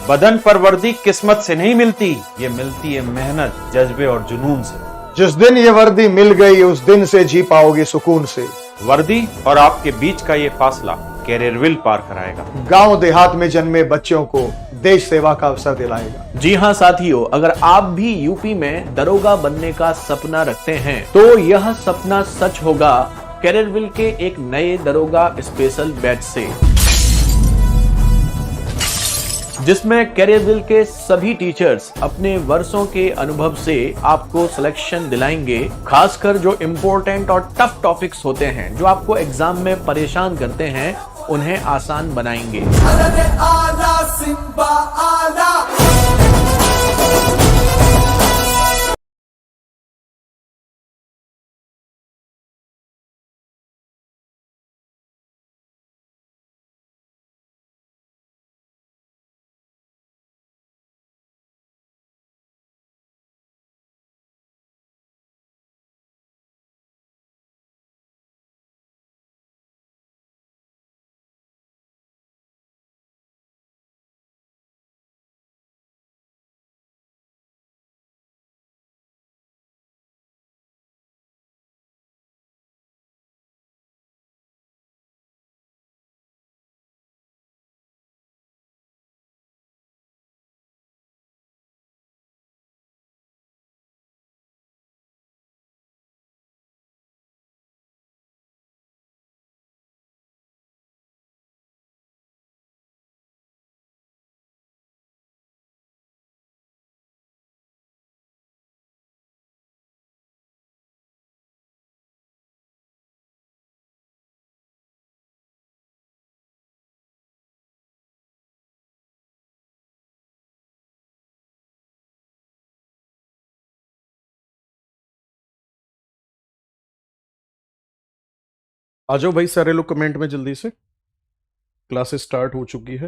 बदन पर वर्दी किस्मत से नहीं मिलती, ये मिलती है मेहनत, जज्बे और जुनून से। जिस दिन ये वर्दी मिल गई उस दिन से जी पाओगे सुकून से। वर्दी और आपके बीच का ये फासला कैरियर विल पार कराएगा। गांव देहात में जन्मे बच्चों को देश सेवा का अवसर दिलाएगा। जी हां साथियों, अगर आप भी यूपी में दरोगा बनने का सपना रखते हैं तो यह सपना सच होगा कैरियर विल के एक नए दरोगा स्पेशल बैच से, जिसमें कैरियर विल के सभी टीचर्स अपने वर्षों के अनुभव से आपको सिलेक्शन दिलाएंगे। खासकर जो इम्पोर्टेंट और टफ टॉपिक्स होते हैं जो आपको एग्जाम में परेशान करते हैं, उन्हें आसान बनाएंगे। आ जाओ भाई सारे लोग कमेंट में जल्दी से, क्लासेस स्टार्ट हो चुकी है।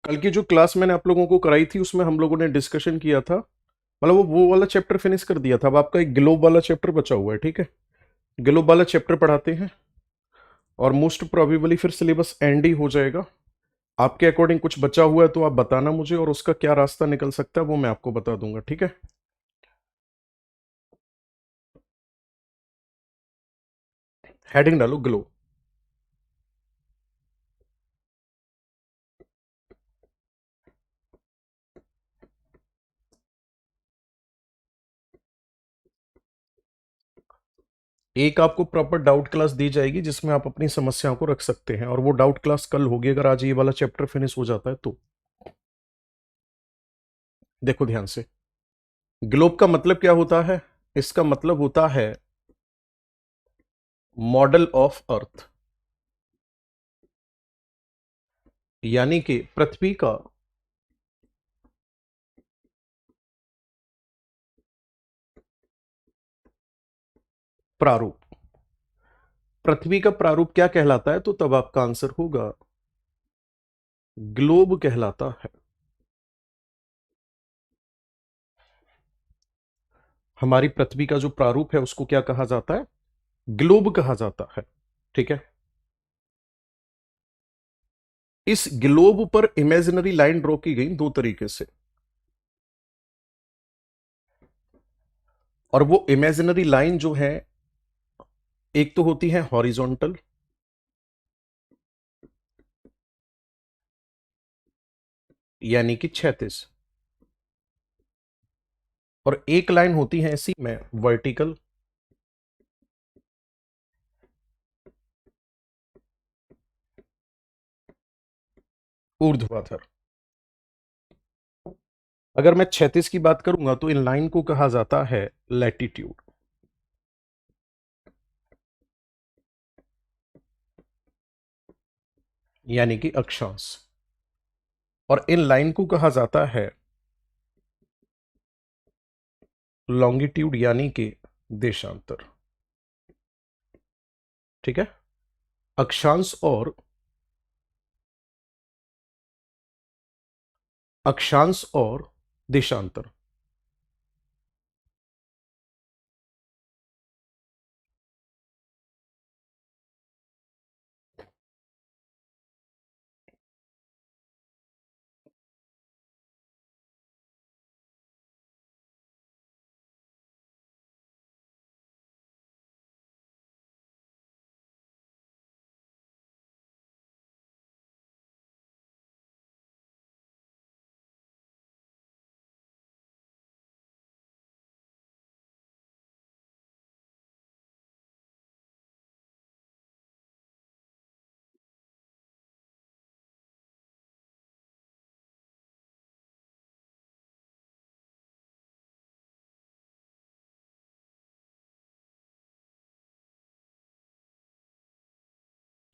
कल की जो क्लास मैंने आप लोगों को कराई थी उसमें हम लोगों ने डिस्कशन किया था, मतलब वो वाला चैप्टर फिनिश कर दिया था। अब आपका एक ग्लोब वाला चैप्टर बचा हुआ है, ठीक है। ग्लोब वाला चैप्टर पढ़ाते हैं और मोस्ट प्रोबेबली फिर सिलेबस एंड ही हो जाएगा। आपके अकॉर्डिंग कुछ बचा हुआ है तो आप बताना मुझे, और उसका क्या रास्ता निकल सकता है वो मैं आपको बता दूंगा, ठीक है। हेडिंग डालो ग्लो। एक आपको प्रॉपर डाउट क्लास दी जाएगी जिसमें आप अपनी समस्याओं को रख सकते हैं, और वो डाउट क्लास कल होगी अगर आज ये वाला चैप्टर फिनिश हो जाता है तो। देखो ध्यान से, ग्लोब का मतलब क्या होता है? इसका मतलब होता है मॉडल ऑफ अर्थ, यानी कि पृथ्वी का प्रारूप। पृथ्वी का प्रारूप क्या कहलाता है? तो तब आपका आंसर होगा ग्लोब कहलाता है। हमारी पृथ्वी का जो प्रारूप है उसको क्या कहा जाता है? ग्लोब कहा जाता है, ठीक है। इस ग्लोब पर इमेजिनरी लाइन ड्रॉ की गई दो तरीके से, और वो इमेजिनरी लाइन जो है एक तो होती है हॉरिजॉन्टल, यानी कि क्षैतिज, और एक लाइन होती है ऐसी में वर्टिकल, ऊर्ध्वाधर। अगर मैं क्षैतिज की बात करूंगा तो इन लाइन को कहा जाता है लैटिट्यूड, यानी कि अक्षांश, और इन लाइन को कहा जाता है लॉन्गिट्यूड, यानी कि देशांतर, ठीक है। अक्षांश और देशांतर।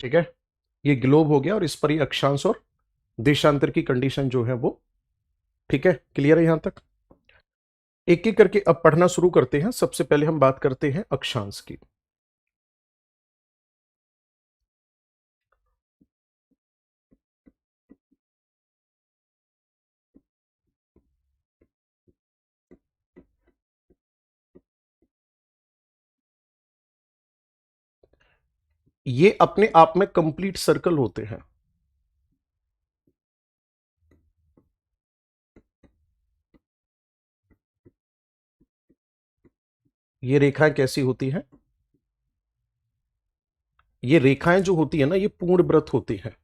ठीक है, ये ग्लोब हो गया और इस पर ये अक्षांश और देशांतर की कंडीशन जो है वो, ठीक है, क्लियर है यहां तक। एक एक करके अब पढ़ना शुरू करते हैं। सबसे पहले हम बात करते हैं अक्षांश की। ये अपने आप में कंप्लीट सर्कल होते हैं। ये रेखाएं कैसी होती हैं? ये रेखाएं जो होती है ना, ये पूर्ण वृत्त होती हैं।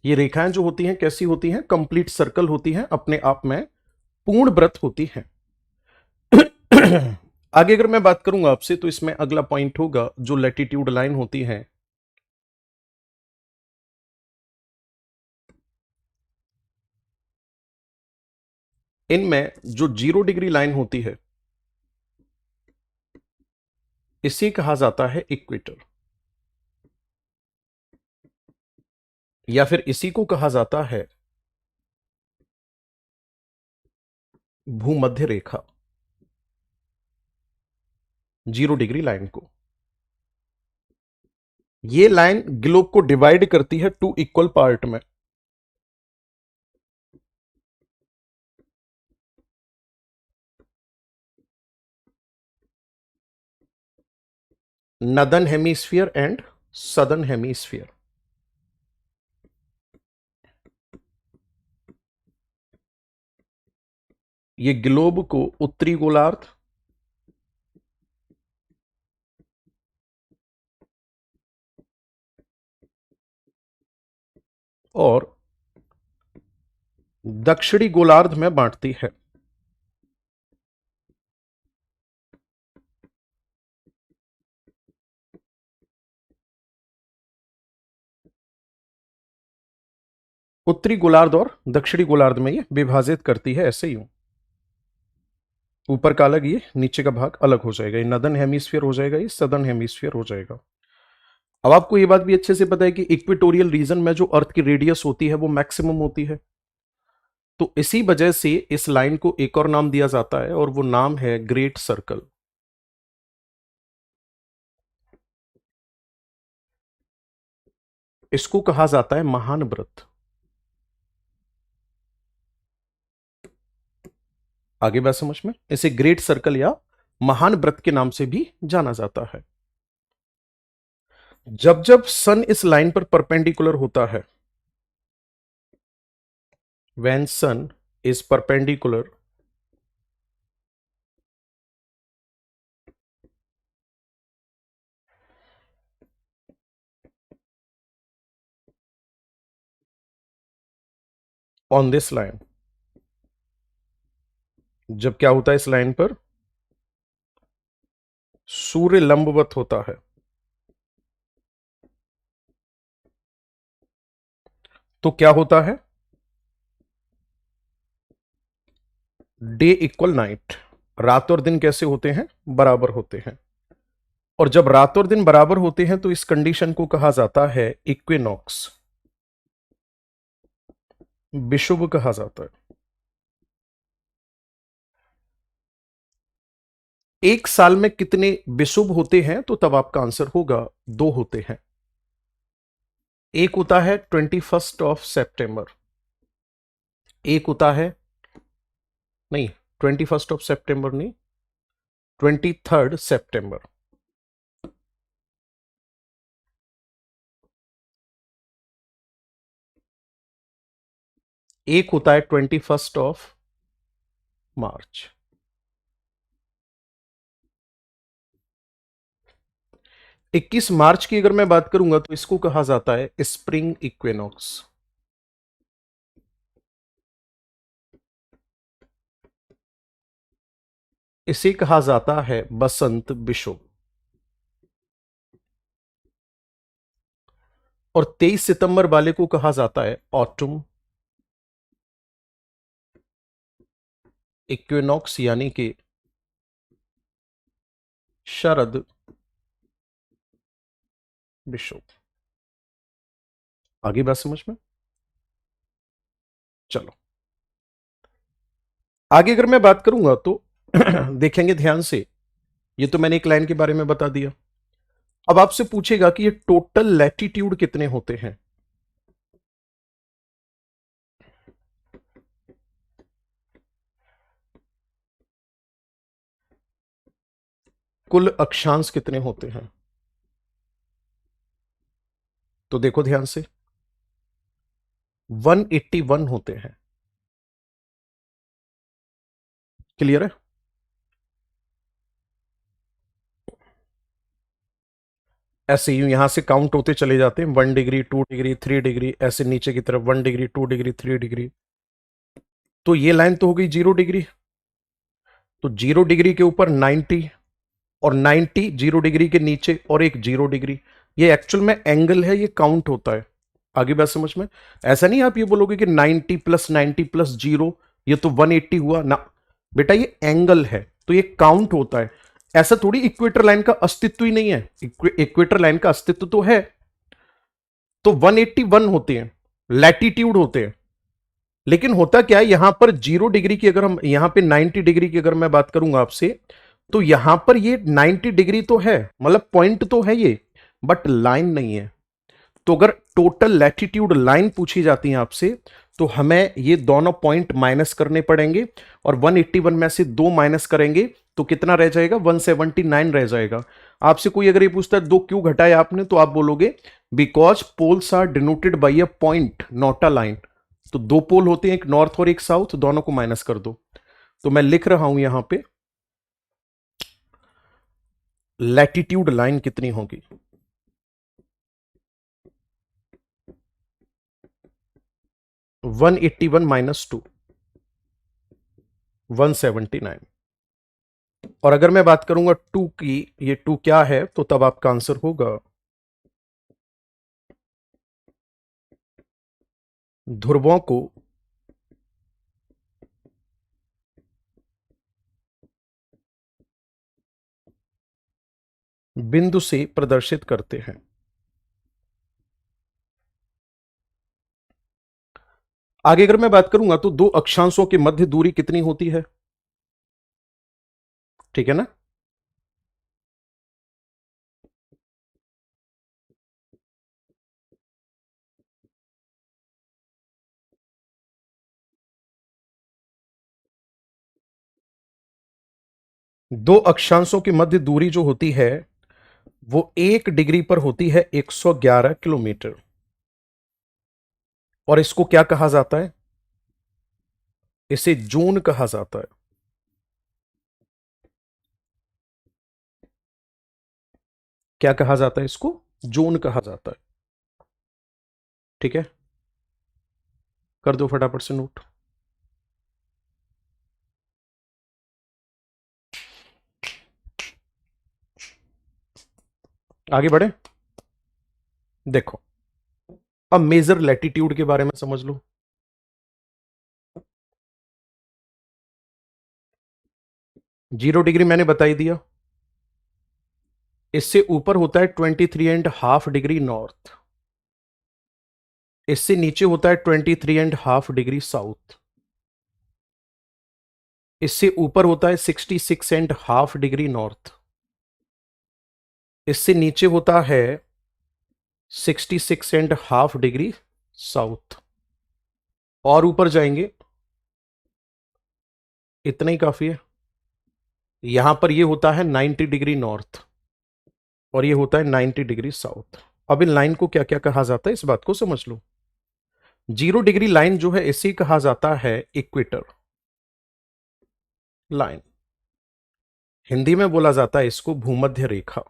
ये रेखाएं जो होती हैं कैसी होती हैं? कंप्लीट सर्कल होती हैं, अपने आप में पूर्ण वृत्त होती हैं। आगे अगर मैं बात करूंगा आपसे तो इसमें अगला पॉइंट होगा जो लैटिट्यूड लाइन होती है। इनमें जो 0 डिग्री लाइन होती है इसे कहा जाता है इक्वेटर, या फिर इसी को कहा जाता है भूमध्य रेखा। 0 डिग्री लाइन को, ये लाइन ग्लोब को डिवाइड करती है 2 इक्वल पार्ट में। Northern hemisphere and southern hemisphere. ये ग्लोब को उत्तरी गोलार्ध और दक्षिणी गोलार्ध में बांटती है। उत्तरी गोलार्ध और दक्षिणी गोलार्ध में ये विभाजित करती है, ऐसे ही ऊपर का अलग, ये नीचे का भाग अलग हो जाएगा। ये नदर्न हेमीस्फीयर हो जाएगा, ये सदर्न हेमीस्फीयर हो जाएगा। अब आपको ये बात भी अच्छे से पता है कि इक्वेटोरियल रीजन में जो अर्थ की रेडियस होती है वो मैक्सिमम होती है। तो इसी वजह से इस लाइन को एक और नाम दिया जाता है और वो नाम है ग्रेट सर्कल। इसको कहा जाता है महान वृत्त। आगे बात समझ में, इसे ग्रेट सर्कल या महान वृत्त के नाम से भी जाना जाता है। जब जब सन इस लाइन पर परपेंडिकुलर होता है, when sun is perpendicular on this line, जब क्या होता है इस लाइन पर? सूर्य लंबवत होता है, तो क्या होता है? Day equal night. रात और दिन कैसे होते हैं? बराबर होते हैं। और जब रात और दिन बराबर होते हैं तो इस कंडीशन को कहा जाता है इक्विनॉक्स, विषुव कहा जाता है। एक साल में कितने विषुव होते हैं? तो तब आपका आंसर होगा 2 होते हैं। एक होता है 21 सितंबर, एक होता है, नहीं 21 सितंबर नहीं, 23 सितंबर। एक होता है 21 मार्च। 21 मार्च की अगर मैं बात करूंगा तो इसको कहा जाता है स्प्रिंग इक्विनॉक्स। इसे कहा जाता है बसंत विषुव। और 23 सितंबर वाले को कहा जाता है ऑटम इक्विनॉक्स यानी कि शरद विषुव। आगे बात समझ में? चलो आगे अगर मैं बात करूंगा तो देखेंगे ध्यान से। ये तो मैंने एक लाइन के बारे में बता दिया। अब आपसे पूछेगा कि ये टोटल लैटिट्यूड कितने होते हैं। कुल अक्षांश कितने होते हैं? तो देखो ध्यान से, 181 होते हैं। क्लियर है? ऐसे यूं यहां से काउंट होते चले जाते हैं, 1 डिग्री 2 डिग्री 3 डिग्री, ऐसे नीचे की तरफ 1 डिग्री 2 डिग्री 3 डिग्री। तो ये लाइन तो हो गई 0 डिग्री। तो 0 डिग्री के ऊपर 90 और 90 0 डिग्री के नीचे और एक 0 डिग्री। ये एक्चुअल में एंगल है, ये काउंट होता है। आगे बात समझ में? ऐसा नहीं आप ये बोलोगे कि 90 प्लस 0 ये तो 180 हुआ ना बेटा, ये एंगल है तो ये काउंट होता है। ऐसा थोड़ी इक्वेटर लाइन का अस्तित्व ही नहीं है, इक्वेटर लाइन का अस्तित्व तो है। तो 181 होते हैं, लैटिट्यूड होते हैं। लेकिन होता क्या है, यहां पर 0 डिग्री की, अगर हम यहां पे 90 डिग्री की अगर मैं बात करूंगा आपसे, तो यहां पर ये 90 डिग्री तो है, मतलब पॉइंट तो है ये, बट लाइन नहीं है। तो अगर टोटल लैटिट्यूड लाइन पूछी जाती है आपसे, तो हमें ये दोनों पॉइंट माइनस करने पड़ेंगे और 181 में से 2 माइनस करेंगे तो कितना रह जाएगा? 179 रह जाएगा। आपसे कोई अगर ये पूछता है 2 क्यों घटाया आपने, तो आप बोलोगे because poles are denoted by a point not a line. तो 2 पोल होते हैं, एक नॉर्थ और एक साउथ, दोनों को माइनस कर दो। तो मैं लिख रहा हूं यहां पे लैटिट्यूड लाइन कितनी होगी? 181 माइनस 2, 179। और अगर मैं बात करूंगा 2 की, ये 2 क्या है, तो तब आपका आंसर होगा ध्रुवों को बिंदु से प्रदर्शित करते हैं। आगे अगर मैं बात करूंगा तो 2 अक्षांशों के मध्य दूरी कितनी होती है? ठीक है ना? दो अक्षांशों की मध्य दूरी जो होती है वो 1 डिग्री पर होती है 111 किलोमीटर। और इसको क्या कहा जाता है? इसे जून कहा जाता है। क्या कहा जाता है इसको? जून कहा जाता है। ठीक है, कर दो फटाफट से नोट। आगे बढ़े। देखो अब मेजर लैटिट्यूड के बारे में समझ लो। जीरो डिग्री मैंने बता ही दिया। इससे ऊपर होता है 23.5 डिग्री नॉर्थ, इससे नीचे होता है 23.5 डिग्री साउथ, इससे ऊपर होता है 66.5 डिग्री नॉर्थ, इससे नीचे होता है 66.5 डिग्री साउथ, और ऊपर जाएंगे इतना ही काफी है। यहां पर ये होता है 90 डिग्री नॉर्थ और ये होता है 90 डिग्री साउथ। अब इन लाइन को क्या क्या कहा जाता है इस बात को समझ लो। 0 डिग्री लाइन जो है इसे कहा जाता है इक्वेटर लाइन। हिंदी में बोला जाता है इसको भूमध्य रेखा।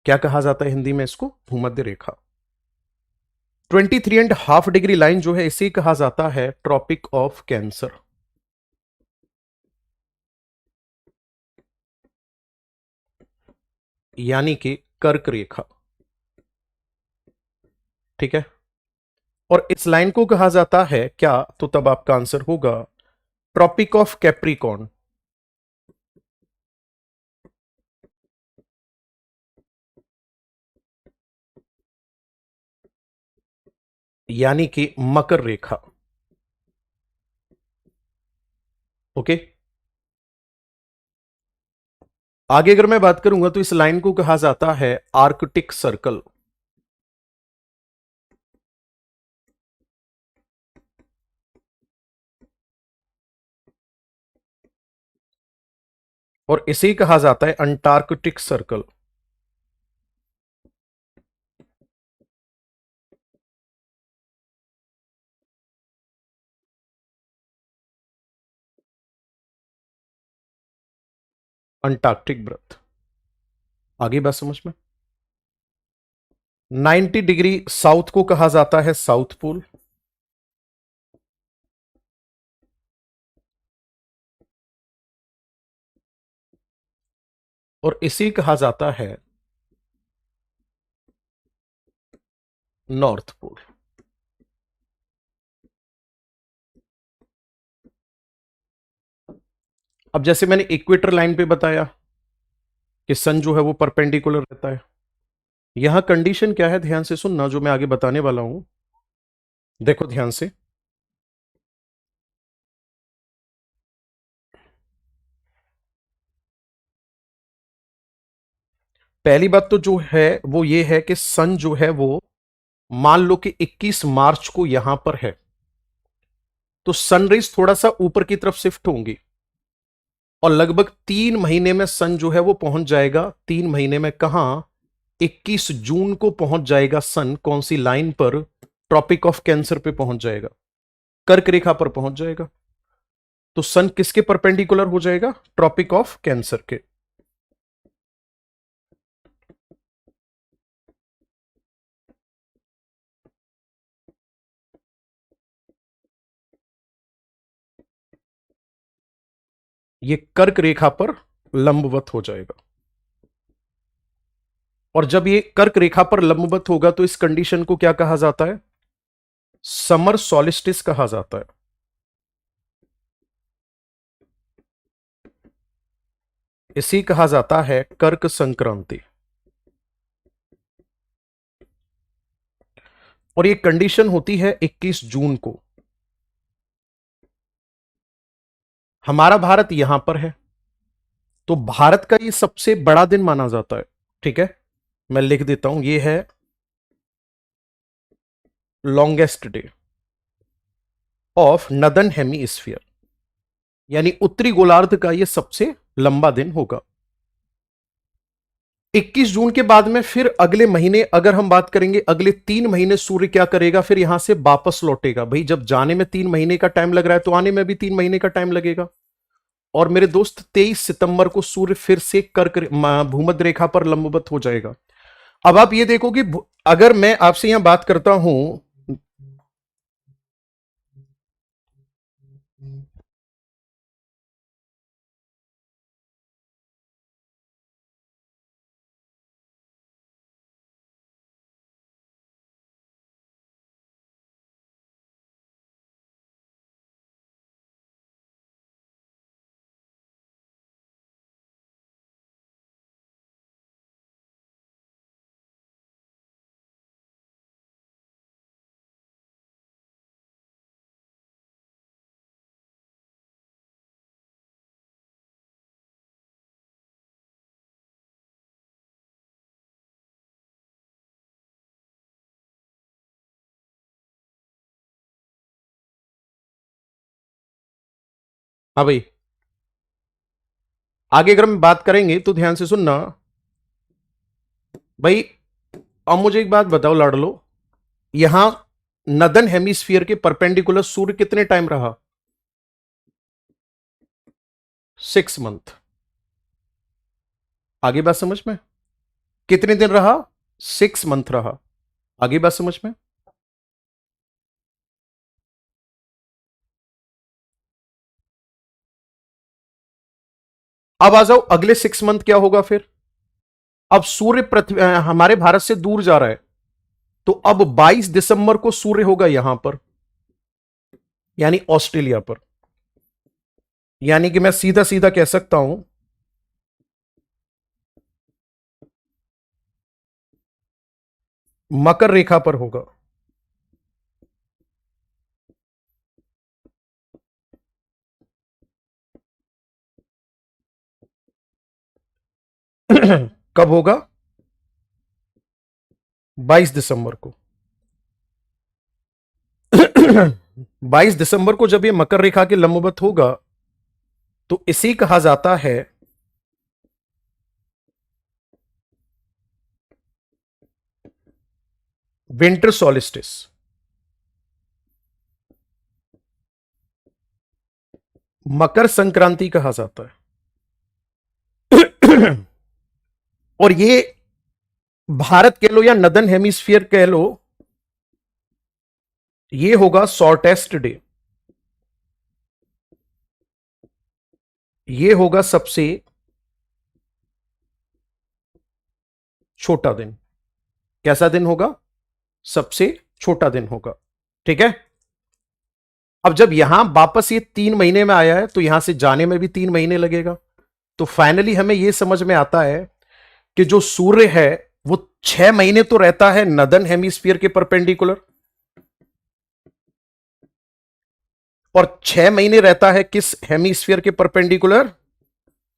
क्या कहा जाता है हिंदी में इसको? भूमध्य रेखा। 23.5 डिग्री लाइन जो है इसे कहा जाता है ट्रॉपिक ऑफ कैंसर। यानी कि कर्क रेखा। ठीक है, और इस लाइन को कहा जाता है क्या? तो तब आपका आंसर होगा ट्रॉपिक ऑफ कैप्रिकॉर्न। यानी कि मकर रेखा। ओके, आगे अगर मैं बात करूंगा तो इस लाइन को कहा जाता है आर्कटिक सर्कल। और इसे कहा जाता है अंटार्कटिक सर्कल। अंटार्कटिक व्रत। आगे बात समझ में? 90 डिग्री साउथ को कहा जाता है साउथ पोल। और इसे कहा जाता है नॉर्थ पोल। अब जैसे मैंने इक्वेटर लाइन पे बताया कि सन जो है वो परपेंडिकुलर रहता है, यहां कंडीशन क्या है ध्यान से सुनना, जो मैं आगे बताने वाला हूं। देखो ध्यान से, पहली बात तो जो है वो ये है कि सन जो है वो मान लो कि 21 मार्च को यहां पर है, तो सनराइज थोड़ा सा ऊपर की तरफ शिफ्ट होंगी और लगभग 3 महीने में सन जो है वो पहुंच जाएगा। 3 महीने में कहां? 21 जून को पहुंच जाएगा सन। कौन सी लाइन पर? ट्रॉपिक ऑफ कैंसर पे पहुंच जाएगा, कर्क रेखा पर पहुंच जाएगा। तो सन किसके परपेंडिकुलर हो जाएगा? ट्रॉपिक ऑफ कैंसर के। ये कर्क रेखा पर लंबवत हो जाएगा। और जब ये कर्क रेखा पर लंबवत होगा तो इस कंडीशन को क्या कहा जाता है? समर सॉलिस्टिस कहा जाता है। इसी कहा जाता है कर्क संक्रांति। और ये कंडीशन होती है 21 जून को। हमारा भारत यहां पर है, तो भारत का ये सबसे बड़ा दिन माना जाता है। ठीक है, मैं लिख देता हूं, ये है longest day of northern hemisphere, यानी उत्तरी गोलार्ध का ये सबसे लंबा दिन होगा। 21 जून के बाद में फिर अगले महीने अगर हम बात करेंगे, अगले 3 महीने सूर्य क्या करेगा? फिर यहां से वापस लौटेगा। भाई जब जाने में 3 महीने का टाइम लग रहा है तो आने में भी 3 महीने का टाइम लगेगा। और मेरे दोस्त 23 सितंबर को सूर्य फिर से कर्क भूमध्य रेखा पर लंबवत हो जाएगा। अब आप ये देखो कि अगर मैं आपसे यहां बात करता हूं, हाँ भाई आगे अगर हम बात करेंगे तो ध्यान से सुनना भाई। अब मुझे एक बात बताओ लाडलो, यहां नदन हेमिस्फीयर के परपेंडिकुलर सूर्य कितने टाइम रहा? 6 मंथ। आगे बात समझ में? कितने दिन रहा? 6 मंथ रहा। आगे बात समझ में? अब आ जाओ अगले 6 मंथ क्या होगा फिर? अब सूर्य पृथ्वी हमारे भारत से दूर जा रहा है, तो अब 22 दिसंबर को सूर्य होगा यहां पर, यानी ऑस्ट्रेलिया पर। यानी कि मैं सीधा सीधा कह सकता हूं मकर रेखा पर होगा। कब होगा? 22 दिसंबर को। 22 दिसंबर को जब ये मकर रेखा के लंबवत होगा तो इसे कहा जाता है विंटर सॉलिस्टिस। मकर संक्रांति कहा जाता है। और ये भारत कह लो या नदन हेमिस्फीयर कह लो, ये होगा शॉर्टेस्ट डे। ये होगा सबसे छोटा दिन। कैसा दिन होगा? सबसे छोटा दिन होगा। ठीक है। अब जब यहां वापस ये 3 महीने में आया है तो यहां से जाने में भी 3 महीने लगेगा। तो फाइनली हमें यह समझ में आता है कि जो सूर्य है वो 6 महीने तो रहता है नदन हेमिस्फीयर के परपेंडिकुलर, और 6 महीने रहता है किस हेमिस्फीयर के परपेंडिकुलर?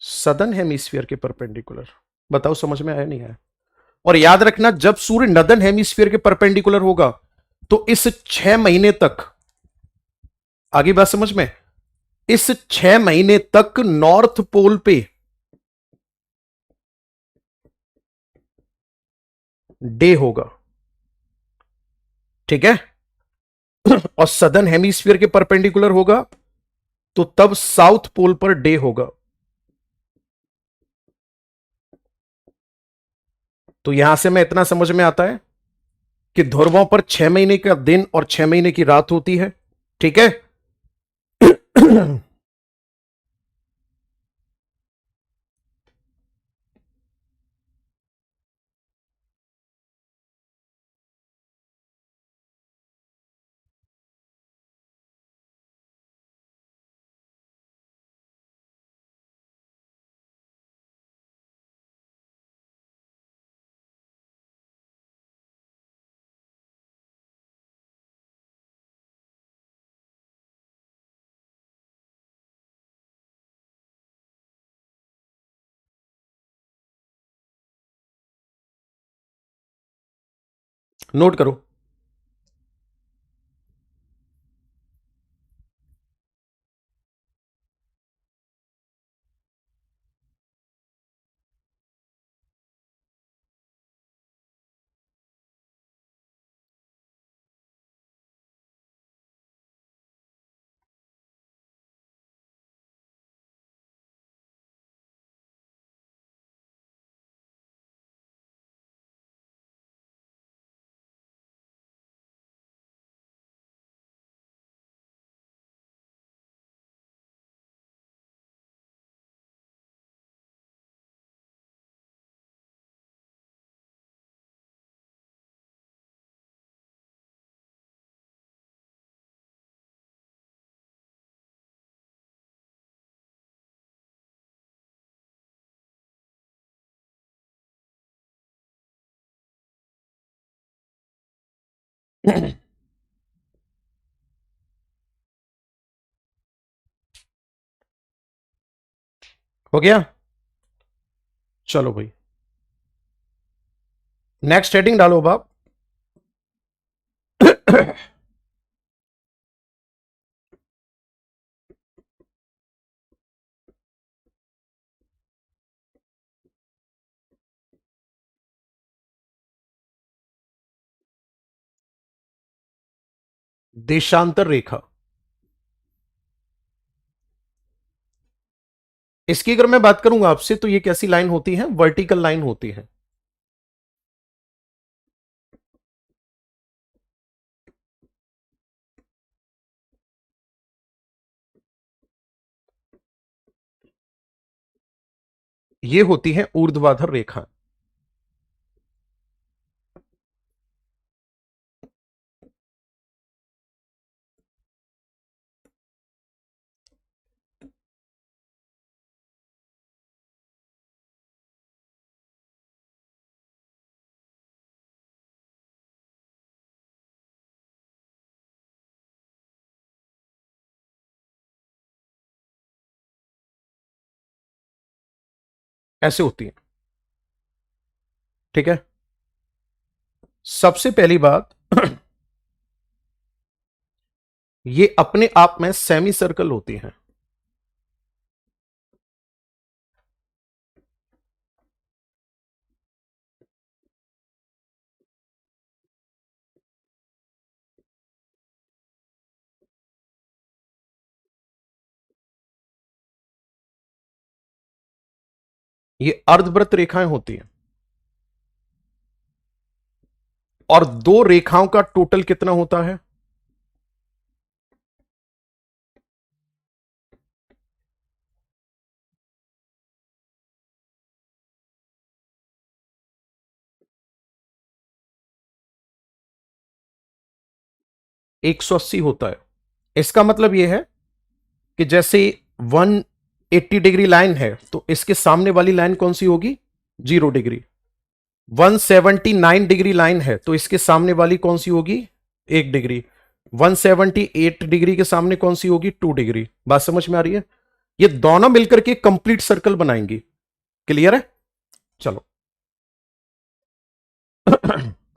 सदर्न हेमिस्फीयर के परपेंडिकुलर। बताओ समझ में आया नहीं आया? और याद रखना, जब सूर्य नदन हेमिस्फीयर के परपेंडिकुलर होगा तो इस 6 महीने तक, आगे बात समझ में, इस 6 महीने तक नॉर्थ पोल पे डे होगा। ठीक है। और सदर्न हेमिस्फीयर के परपेंडिकुलर होगा तो तब साउथ पोल पर डे होगा। तो यहां से मैं इतना समझ में आता है कि ध्रुवों पर 6 महीने का दिन और 6 महीने की रात होती है। ठीक है। नोट करो। हो गया? चलो भाई, नेक्स्ट हेडिंग डालो बाप। देशांतर रेखा। इसकी अगर मैं बात करूंगा आपसे तो ये कैसी लाइन होती है? वर्टिकल लाइन होती है। ये होती है ऊर्ध्वाधर रेखा। ऐसे होती हैं। ठीक है, सबसे पहली बात ये अपने आप में सेमी सर्कल होती हैं। ये अर्धवृत्त रेखाएं होती हैं, और दो रेखाओं का टोटल कितना होता है? एक 180 होता है। इसका मतलब यह है कि जैसे 180 डिग्री लाइन है तो इसके सामने वाली लाइन कौन सी होगी? 0 डिग्री। 179 डिग्री लाइन है तो इसके सामने वाली कौन सी होगी? 1 डिग्री। 178 डिग्री के सामने कौन सी होगी? 2 डिग्री। बात समझ में आ रही है? ये दोनों मिलकर के कंप्लीट सर्कल बनाएंगी। क्लियर है? चलो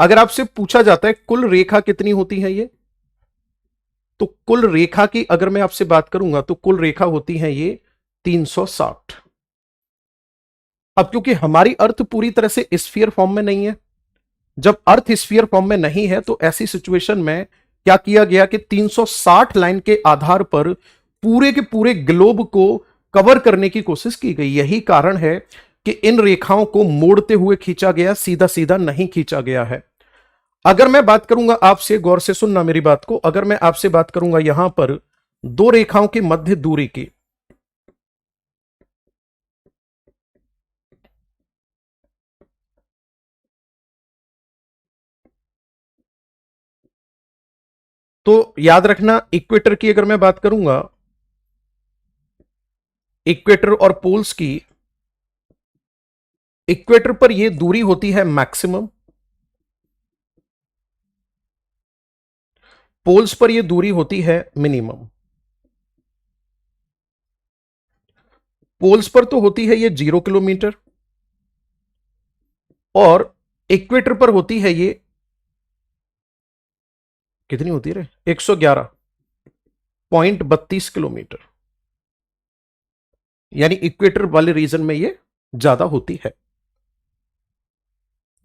अगर आपसे पूछा जाता है कुल रेखा कितनी होती है ये, तो कुल रेखा की अगर मैं आपसे बात करूंगा तो कुल रेखा होती है ये 360। अब क्योंकि हमारी अर्थ पूरी तरह से स्फीयर फॉर्म में नहीं है, जब अर्थ स्फीयर फॉर्म में नहीं है तो ऐसी सिचुएशन में क्या किया गया कि 360 लाइन के आधार पर पूरे के पूरे ग्लोब को कवर करने की कोशिश की गई। यही कारण है कि इन रेखाओं को मोड़ते हुए खींचा गया, सीधा सीधा नहीं खींचा गया है। अगर मैं बात करूंगा आपसे, गौर से सुनना मेरी बात को, अगर मैं आपसे बात करूंगा यहां पर दो रेखाओं के मध्य दूरी की, तो याद रखना इक्वेटर की अगर मैं बात करूंगा, इक्वेटर और पोल्स की, इक्वेटर पर यह दूरी होती है मैक्सिमम, पोल्स पर यह दूरी होती है मिनिमम। पोल्स पर तो होती है ये 0 किलोमीटर, और इक्वेटर पर होती है ये कितनी होती है रे? 111.32 किलोमीटर। यानी इक्वेटर वाले रीजन में ये ज्यादा होती है।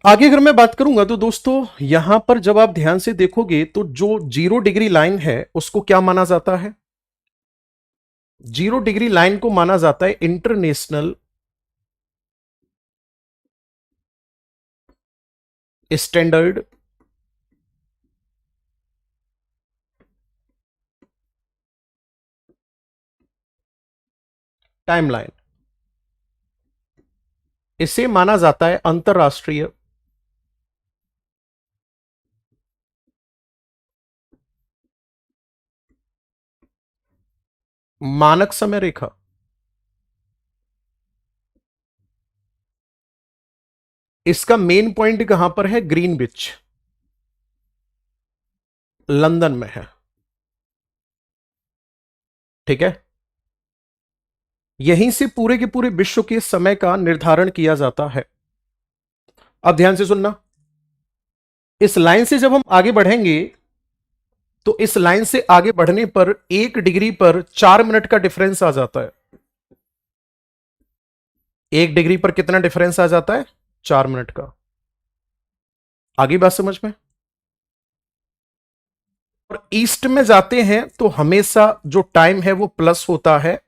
आगे अगर मैं बात करूंगा तो दोस्तों यहां पर जब आप ध्यान से देखोगे तो जो 0 डिग्री लाइन है उसको क्या माना जाता है? 0 डिग्री लाइन को माना जाता है इंटरनेशनल स्टैंडर्ड टाइमलाइन। इसे माना जाता है अंतरराष्ट्रीय मानक समय रेखा। इसका मेन पॉइंट कहां पर है? ग्रीनविच, लंदन में है। ठीक है, यहीं से पूरे के पूरे विश्व के समय का निर्धारण किया जाता है। अब ध्यान से सुनना, इस लाइन से जब हम आगे बढ़ेंगे तो इस लाइन से आगे बढ़ने पर 1 डिग्री पर 4 मिनट का डिफरेंस आ जाता है। 1 डिग्री पर कितना डिफरेंस आ जाता है? 4 मिनट का। आगे बात समझ में? और ईस्ट में जाते हैं तो हमेशा जो टाइम है वो प्लस होता है,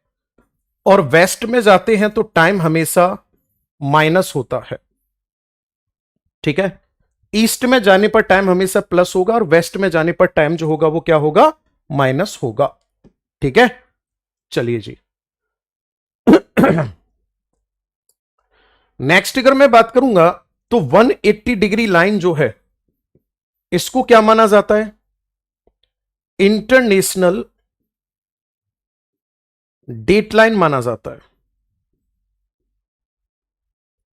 और वेस्ट में जाते हैं तो टाइम हमेशा माइनस होता है। ठीक है, ईस्ट में जाने पर टाइम हमेशा प्लस होगा और वेस्ट में जाने पर टाइम जो होगा वो क्या होगा? माइनस होगा। ठीक है, चलिए जी नेक्स्ट अगर मैं बात करूंगा तो 180 डिग्री लाइन जो है इसको क्या माना जाता है? इंटरनेशनल डेट लाइन माना जाता है।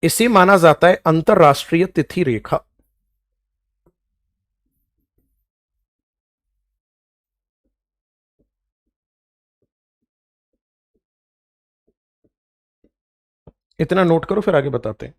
इसे माना जाता है अंतरराष्ट्रीय तिथि रेखा। इतना नोट करो, फिर आगे बताते हैं।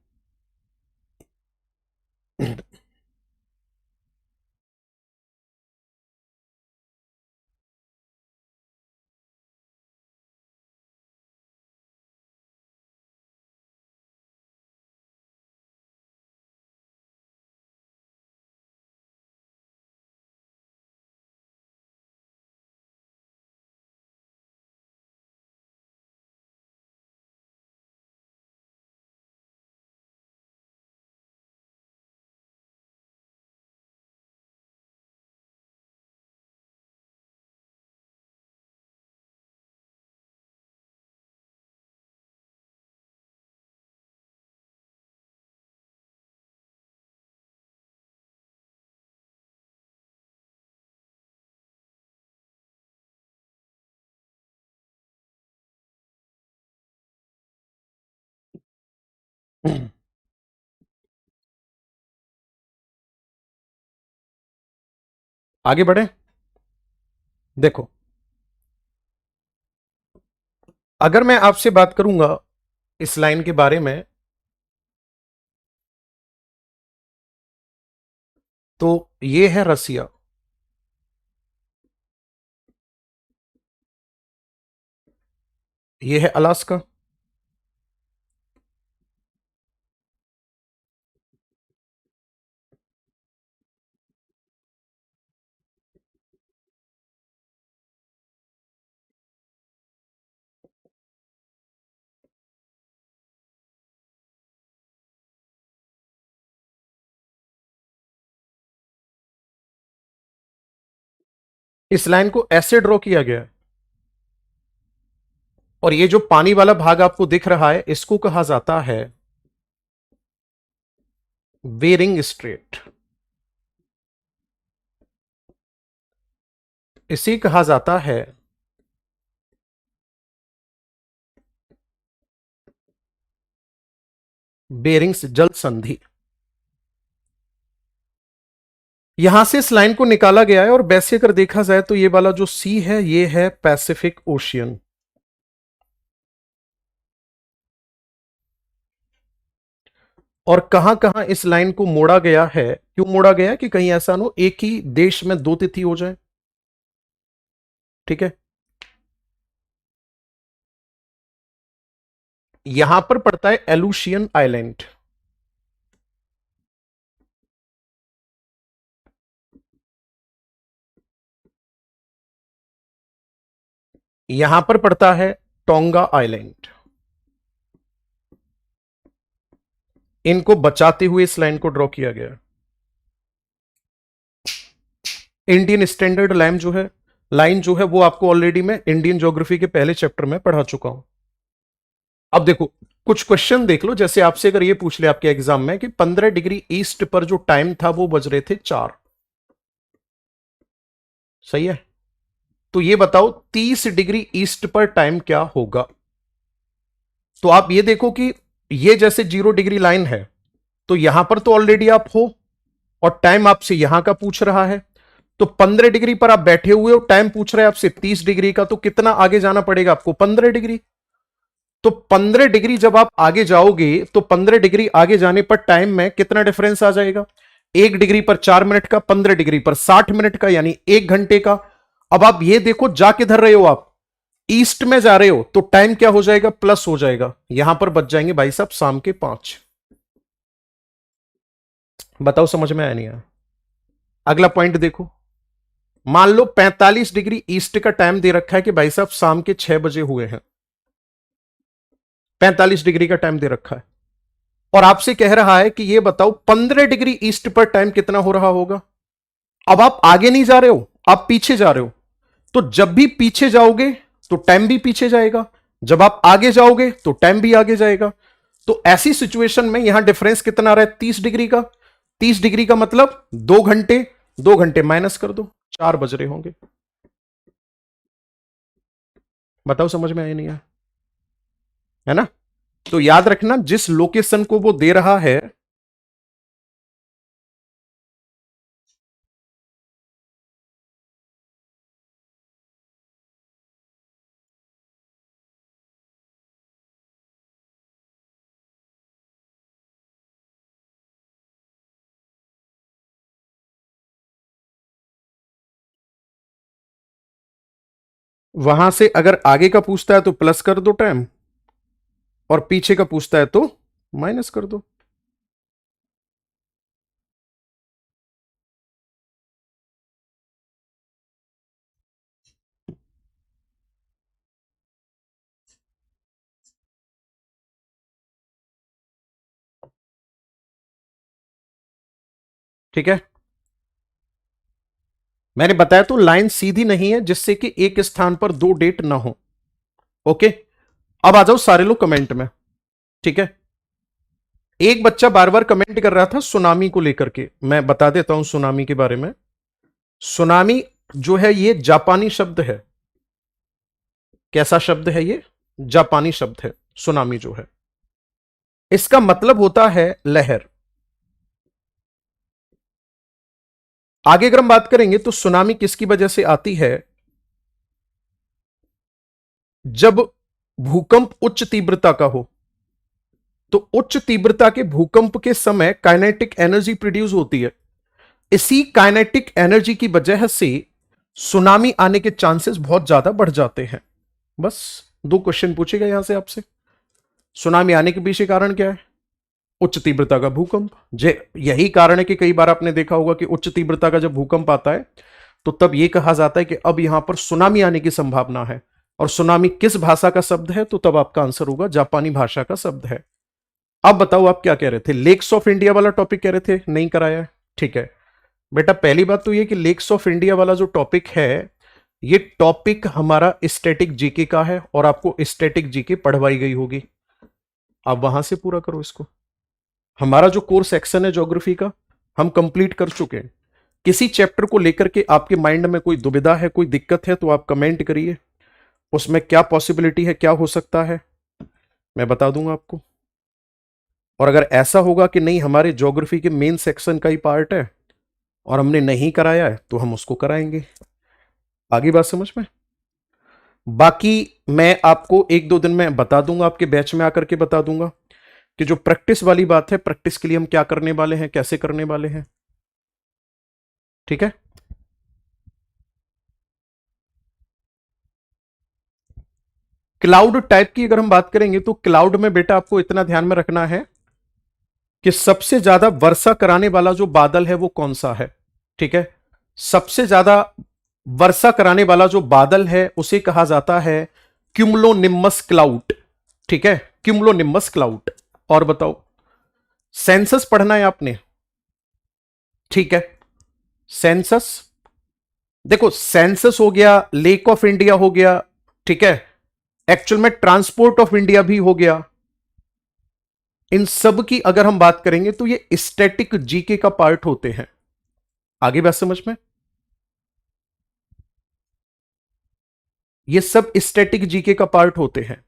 आगे बढ़े। देखो, अगर मैं आपसे बात करूंगा इस लाइन के बारे में, तो ये है रसिया, ये है अलास्का, इस लाइन को ऐसे ड्रॉ किया गया है। और ये जो पानी वाला भाग आपको दिख रहा है, इसको कहा जाता है बेरिंग स्ट्रेट। इसे कहा जाता है बेरिंग्स जल संधि। यहां से इस लाइन को निकाला गया है, और वैसे अगर देखा जाए तो ये वाला जो सी है, ये है पैसिफिक ओशियन। और कहां कहां इस लाइन को मोड़ा गया है, क्यों मोड़ा गया है कि कहीं ऐसा ना हो एक ही देश में दो तिथि हो जाए। ठीक है, यहां पर पड़ता है एलुशियन आइलैंड। यहां पर पड़ता है टोंगा आइलैंड। इनको बचाते हुए इस लाइन को ड्रॉ किया गया। इंडियन स्टैंडर्ड लाइन जो है वो आपको ऑलरेडी मैं इंडियन ज्योग्राफी के पहले चैप्टर में पढ़ा चुका हूं। अब देखो, कुछ क्वेश्चन देख लो। जैसे आपसे अगर ये पूछ ले आपके एग्जाम में कि 15 डिग्री ईस्ट पर जो टाइम था वो बज रहे थे 4, सही है? तो ये बताओ 30 डिग्री ईस्ट पर टाइम क्या होगा? तो आप ये देखो कि ये जैसे 0 डिग्री लाइन है, तो यहां पर तो ऑलरेडी आप हो, और टाइम आपसे यहां का पूछ रहा है। तो 15 डिग्री पर आप बैठे हुए हो, टाइम पूछ रहे हैं आपसे 30 डिग्री का, तो कितना आगे जाना पड़ेगा आपको? 15 डिग्री। तो 15 डिग्री जब आप आगे जाओगे, तो 15 डिग्री आगे जाने पर टाइम में कितना डिफरेंस आ जाएगा? 1 डिग्री पर 4 मिनट का, 15 डिग्री पर 60 मिनट का, यानी 1 घंटे का। अब आप ये देखो, जा किधर रहे हो आप? ईस्ट में जा रहे हो, तो टाइम क्या हो जाएगा? प्लस हो जाएगा। यहां पर बच जाएंगे भाई साहब शाम के 5। बताओ समझ में आया नहीं आया? अगला पॉइंट देखो, मान लो 45 डिग्री ईस्ट का टाइम दे रखा है कि भाई साहब शाम के 6 बजे हुए हैं। 45 डिग्री का टाइम दे रखा है, और आपसे कह रहा है कि ये बताओ 15 डिग्री ईस्ट पर टाइम कितना हो रहा होगा? अब आप आगे नहीं जा रहे हो, आप पीछे जा रहे हो। तो जब भी पीछे जाओगे तो टाइम भी पीछे जाएगा, जब आप आगे जाओगे तो टाइम भी आगे जाएगा। तो ऐसी सिचुएशन में यहां डिफरेंस कितना आ रहा है? 30 डिग्री का। 30 डिग्री का मतलब 2 घंटे। 2 घंटे माइनस कर दो, 4 बज रहे होंगे। बताओ समझ में आया नहीं आया? है ना? तो याद रखना, जिस लोकेशन को वो दे रहा है, वहां से अगर आगे का पूछता है तो प्लस कर दो टाइम, और पीछे का पूछता है तो माइनस कर दो। ठीक है, मैंने बताया तो लाइन सीधी नहीं है जिससे कि एक स्थान पर दो डेट ना हो। ओके, अब आ जाओ सारे लोग कमेंट में। ठीक है, एक बच्चा बार बार कमेंट कर रहा था सुनामी को लेकर के, मैं बता देता हूं सुनामी के बारे में। सुनामी जो है ये जापानी शब्द है। कैसा शब्द है ये? जापानी शब्द है सुनामी जो है। इसका मतलब होता है लहर। आगे अगर हम बात करेंगे तो सुनामी किसकी वजह से आती है? जब भूकंप उच्च तीव्रता का हो। तो उच्च तीव्रता के भूकंप के समय काइनेटिक एनर्जी प्रोड्यूस होती है। इसी काइनेटिक एनर्जी की वजह से सुनामी आने के चांसेस बहुत ज्यादा बढ़ जाते हैं। बस दो क्वेश्चन पूछेगा यहां से आपसे। सुनामी आने के पीछे कारण क्या है? उच्च तीव्रता का भूकंप। जे यही कारण है कि कई बार आपने देखा होगा कि उच्च तीव्रता का जब भूकंप आता है तो तब यह कहा जाता है कि अब यहां पर सुनामी आने की संभावना है। और सुनामी किस भाषा का शब्द है? तो तब आपका आंसर होगा जापानी भाषा का शब्द है। अब बताओ आप क्या कह रहे थे? लेक्स ऑफ इंडिया वाला टॉपिक कह रहे थे, नहीं कराया है। ठीक है बेटा, पहली बात तो यह कि लेक्स ऑफ इंडिया वाला जो टॉपिक है ये टॉपिक हमारा स्टैटिक जीके का है और आपको स्टैटिक जीके पढ़वाई गई होगी। आप वहां से पूरा करो इसको। हमारा जो कोर्स सेक्शन है ज्योग्राफी का हम कंप्लीट कर चुके हैं। किसी चैप्टर को लेकर के आपके माइंड में कोई दुविधा है, कोई दिक्कत है तो आप कमेंट करिए। उसमें क्या पॉसिबिलिटी है, क्या हो सकता है, मैं बता दूंगा आपको। और अगर ऐसा होगा कि नहीं हमारे ज्योग्राफी के मेन सेक्शन का ही पार्ट है और हमने नहीं कराया है तो हम उसको कराएंगे। आगे बात समझ में? बाकी मैं आपको एक दो दिन में बता दूंगा, आपके बैच में आकर के बता दूंगा कि जो प्रैक्टिस वाली बात है, प्रैक्टिस के लिए हम क्या करने वाले हैं, कैसे करने वाले हैं। ठीक है, क्लाउड टाइप की अगर हम बात करेंगे तो क्लाउड में बेटा आपको इतना ध्यान में रखना है कि सबसे ज्यादा वर्षा कराने वाला जो बादल है वो कौन सा है। ठीक है, सबसे ज्यादा वर्षा कराने वाला जो बादल है उसे कहा जाता है क्यूमुलोनिम्बस क्लाउड। ठीक है, क्यूमुलोनिम्बस क्लाउड। और बताओ, सेंसस पढ़ना है आपने? ठीक है, सेंसस, देखो सेंसस हो गया, लेक ऑफ इंडिया हो गया, ठीक है, एक्चुअल में ट्रांसपोर्ट ऑफ इंडिया भी हो गया। इन सब की अगर हम बात करेंगे तो ये स्टैटिक जीके का पार्ट होते हैं। आगे बात समझ में? ये सब स्टैटिक जीके का पार्ट होते हैं।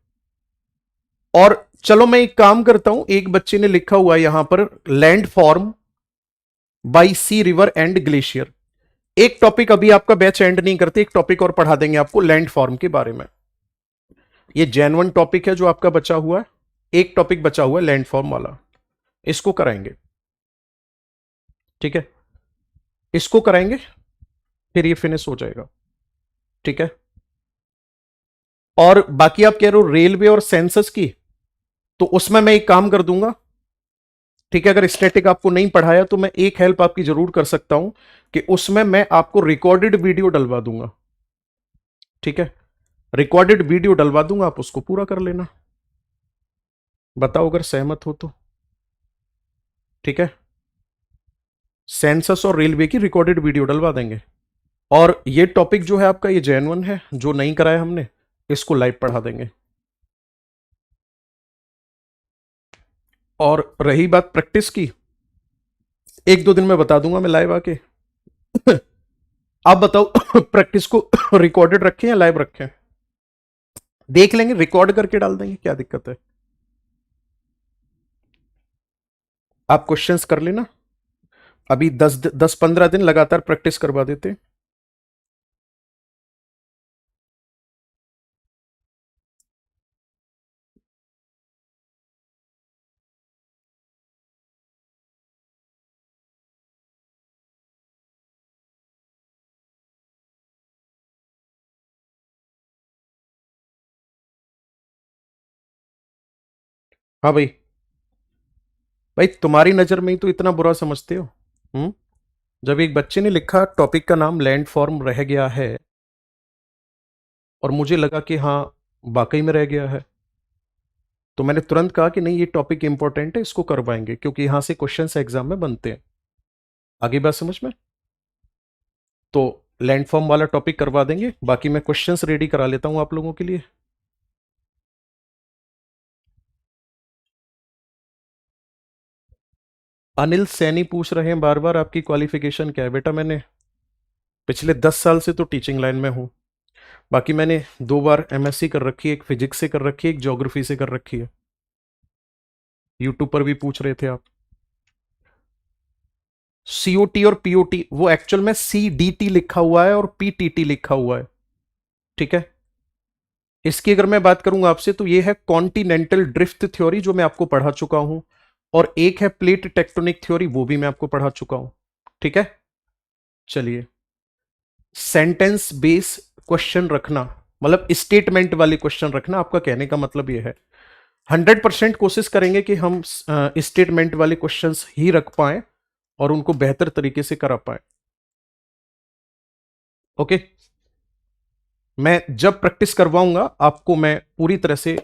और चलो मैं एक काम करता हूं, एक बच्चे ने लिखा हुआ है यहां पर land form by sea river and glacier. एक टॉपिक अभी आपका बैच एंड नहीं करते, एक टॉपिक और पढ़ा देंगे आपको लैंड फॉर्म के बारे में। ये जेन्युइन टॉपिक है जो आपका बचा हुआ है। एक टॉपिक बचा हुआ है लैंड फॉर्म वाला, इसको कराएंगे। ठीक है, इसको कराएंगे फिर ये फिनिश हो जाएगा। ठीक है, और बाकी आप कह रहे हो रेलवे और सेंसस की, तो उसमें मैं एक काम कर दूंगा। ठीक है, अगर स्टैटिक आपको नहीं पढ़ाया तो मैं एक हेल्प आपकी जरूर कर सकता हूं कि उसमें मैं आपको रिकॉर्डेड वीडियो डलवा दूंगा। ठीक है, रिकॉर्डेड वीडियो डलवा दूंगा, आप उसको पूरा कर लेना। बताओ अगर सहमत हो तो। ठीक है, सेंसस और रेलवे की रिकॉर्डेड वीडियो डलवा देंगे। और ये टॉपिक जो है आपका ये जेन्युइन है, जो नहीं कराया हमने इसको लाइव पढ़ा देंगे। और रही बात प्रैक्टिस की, एक दो दिन में बता दूंगा मैं लाइव आके। आप बताओ प्रैक्टिस को रिकॉर्डेड रखें या लाइव रखें? देख लेंगे, रिकॉर्ड करके डाल देंगे, क्या दिक्कत है। आप क्वेश्चंस कर लेना, अभी 10-15 दिन लगातार प्रैक्टिस करवा देते हैं। हाँ भाई, भाई तुम्हारी नजर में ही तो इतना बुरा समझते हो। जब एक बच्चे ने लिखा टॉपिक का नाम लैंड फॉर्म रह गया है, और मुझे लगा कि हाँ वाकई में रह गया है, तो मैंने तुरंत कहा कि नहीं, ये टॉपिक इंपॉर्टेंट है, इसको करवाएंगे, क्योंकि यहां से क्वेश्चंस एग्जाम में बनते हैं। आगे बात समझ में? तो लैंड फॉर्म वाला टॉपिक करवा देंगे, बाकी मैं क्वेश्चंस रेडी करा लेता हूं आप लोगों के लिए। अनिल सैनी पूछ रहे हैं बार बार, आपकी क्वालिफिकेशन क्या है? बेटा मैंने पिछले 10 साल से तो टीचिंग लाइन में हूं। बाकी मैंने 2 बार एमएससी कर रखी है, एक फिजिक्स से कर रखी है, एक ज्योग्राफी से कर रखी है। यूट्यूब पर भी पूछ रहे थे आप। सीओटी और पीओटी, वो एक्चुअल में सीडीटी लिखा हुआ है और पीटीटी लिखा हुआ है, ठीक है। इसकी अगर मैं बात करूंगा आपसे, तो ये है कॉन्टिनेंटल ड्रिफ्ट थ्योरी, जो मैं आपको पढ़ा चुका हूं, और एक है प्लेट टेक्टोनिक थ्योरी, वो भी मैं आपको पढ़ा चुका हूं, ठीक है। चलिए, सेंटेंस बेस क्वेश्चन रखना, मतलब स्टेटमेंट वाले क्वेश्चन रखना, आपका कहने का मतलब ये है। 100% कोशिश करेंगे कि हम स्टेटमेंट वाले क्वेश्चंस ही रख पाएं और उनको बेहतर तरीके से करा पाएं। ओके, मैं जब प्रैक्टिस करवाऊंगा आपको मैं पूरी तरह से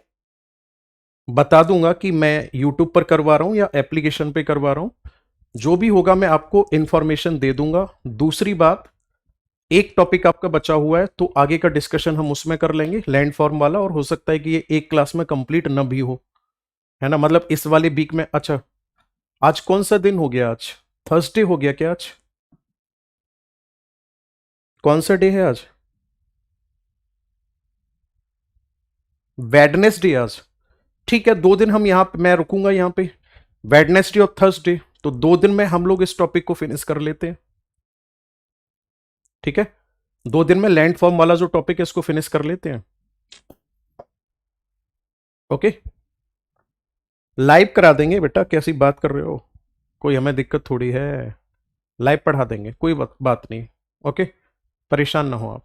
बता दूंगा कि मैं यूट्यूब पर करवा रहा हूं या एप्लीकेशन पे करवा रहा हूं। जो भी होगा मैं आपको इंफॉर्मेशन दे दूंगा। दूसरी बात, एक टॉपिक आपका बचा हुआ है, तो आगे का डिस्कशन हम उसमें कर लेंगे, लैंड फॉर्म वाला, और हो सकता है कि ये एक क्लास में कंप्लीट न भी हो, है ना। मतलब इस वाले वीक में। अच्छा, आज कौन सा दिन हो गया? आज थर्सडे हो गया क्या? आज कौन सा डे है? आज वेडनेसडे आज। ठीक है, 2 दिन हम यहां पे, मैं रुकूंगा यहां पे, वेडनेसडे और थर्सडे, तो 2 दिन में हम लोग इस टॉपिक को फिनिश कर लेते हैं, ठीक है। 2 दिन में लैंड फॉर्म वाला जो टॉपिक है इसको फिनिश कर लेते हैं। ओके, लाइव करा देंगे बेटा, कैसी बात कर रहे हो, कोई हमें दिक्कत थोड़ी है, लाइव पढ़ा देंगे, कोई बात नहीं। ओके, परेशान ना हो आप।